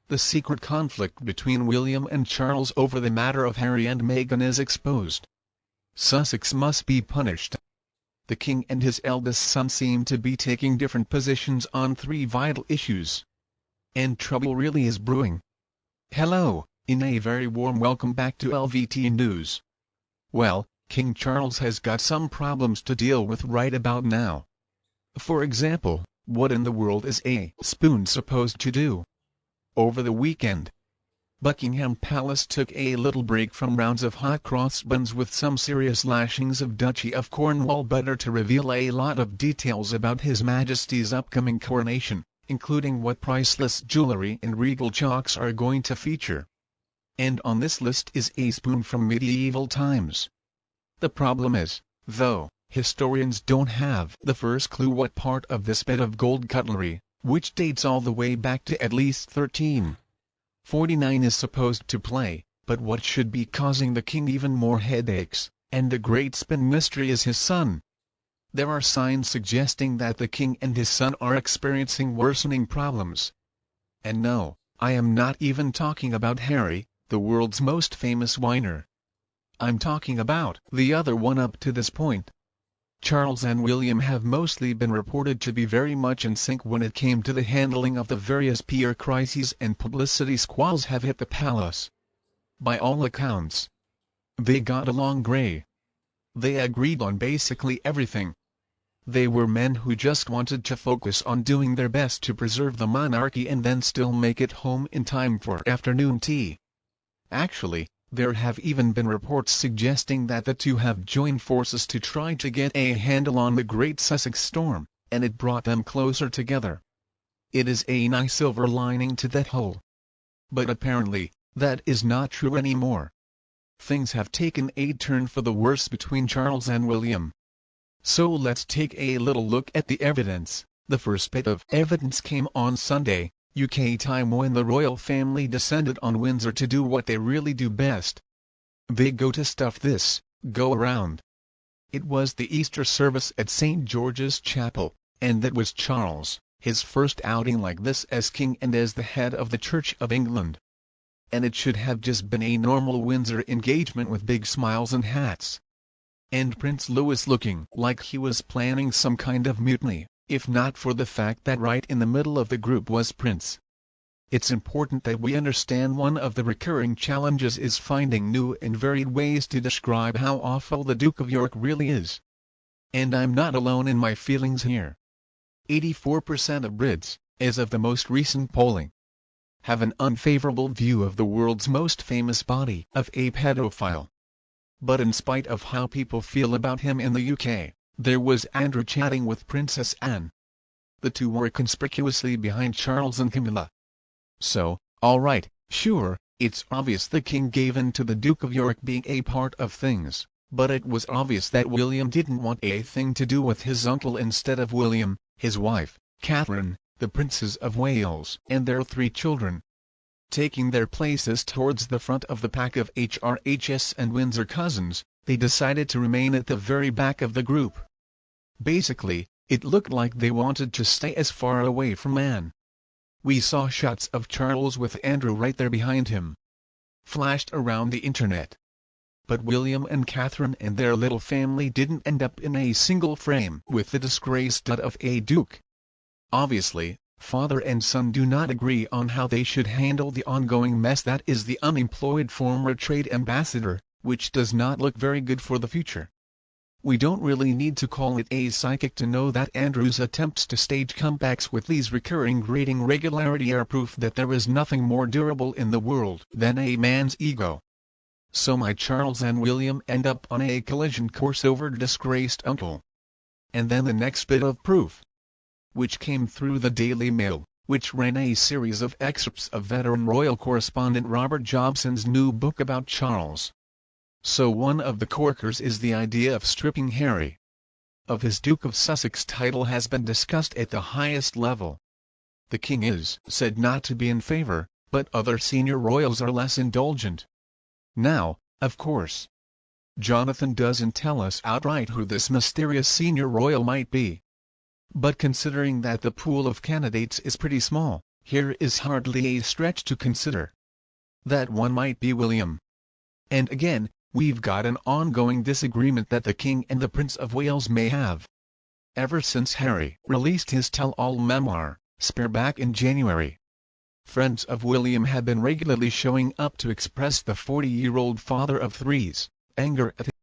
the secret conflict between William and Charles over the matter of Harry and Meghan is exposed. Sussex must be punished. The king and his eldest son seem to be taking different positions on three vital issues. And trouble really is brewing. Hello, and a very warm welcome back to LVT News. Well, King Charles has got some problems to deal with right about now. For example, what in the world is a spoon supposed to do? Over the weekend, Buckingham Palace took a little break from rounds of hot cross buns with some serious lashings of Duchy of Cornwall butter to reveal a lot of details about His Majesty's upcoming coronation, including what priceless jewellery and regal chalks are going to feature. And on this list is a spoon from medieval times. The problem is, though, historians don't have the first clue what part of this bit of gold cutlery, which dates all the way back to at least 1349 is supposed to play, but what should be causing the king even more headaches, and the great spin mystery is his son. There are signs suggesting that the king and his son are experiencing worsening problems. And no, I am not even talking about Harry, the world's most famous whiner. I'm talking about the other one up to this point. Charles and William have mostly been reported to be very much in sync when it came to the handling of the various PR crises and publicity squalls have hit the palace. By all accounts, they got along great. They agreed on basically everything. They were men who just wanted to focus on doing their best to preserve the monarchy and then still make it home in time for afternoon tea. Actually, there have even been reports suggesting that the two have joined forces to try to get a handle on the Great Sussex Storm, and it brought them closer together. It is a nice silver lining to that whole. But apparently, that is not true anymore. Things have taken a turn for the worse between Charles and William. So let's take a little look at the evidence. The first bit of evidence came on Sunday, UK time, when the royal family descended on Windsor to do what they really do best. They go to stuff this go around. It was the Easter service at St. George's Chapel, and that was Charles, his first outing like this as king and as the head of the Church of England. And it should have just been a normal Windsor engagement with big smiles and hats. And Prince Louis looking like he was planning some kind of mutiny, if not for the fact that right in the middle of the group was Prince. It's important that we understand one of the recurring challenges is finding new and varied ways to describe how awful the Duke of York really is. And I'm not alone in my feelings here. 84% of Brits, as of the most recent polling, have an unfavorable view of the world's most famous body of a pedophile. But in spite of how people feel about him in the UK, there was Andrew chatting with Princess Anne. The two were conspicuously behind Charles and Camilla. So, alright, sure, it's obvious the king gave in to the Duke of York being a part of things, but it was obvious that William didn't want a thing to do with his uncle instead of William, his wife, Catherine, the Princes of Wales, and their 3 children. Taking their places towards the front of the pack of HRHS and Windsor cousins, they decided to remain at the very back of the group. Basically, it looked like they wanted to stay as far away from Anne. We saw shots of Charles with Andrew right there behind him, flashed around the internet. But William and Catherine and their little family didn't end up in a single frame with the disgraced dud of a duke. Obviously, father and son do not agree on how they should handle the ongoing mess that is the unemployed former trade ambassador, which does not look very good for the future. We don't really need to call it a psychic to know that Andrew's attempts to stage comebacks with these recurring grating regularity are proof that there is nothing more durable in the world than a man's ego. So my Charles and William end up on a collision course over disgraced uncle. And then the next bit of proof, which came through the Daily Mail, which ran a series of excerpts of veteran royal correspondent Robert Jobson's new book about Charles. So one of the corkers is the idea of stripping Harry of his Duke of Sussex title has been discussed at the highest level. The king is said not to be in favor, but other senior royals are less indulgent. Now, of course, Jonathan doesn't tell us outright who this mysterious senior royal might be. But considering that the pool of candidates is pretty small, Here is hardly a stretch to consider that one might be William. And again, we've got an ongoing disagreement that the King and the Prince of Wales may have. Ever since Harry released his tell-all memoir, Spare, back in January, friends of William have been regularly showing up to express the 40-year-old father of three's anger at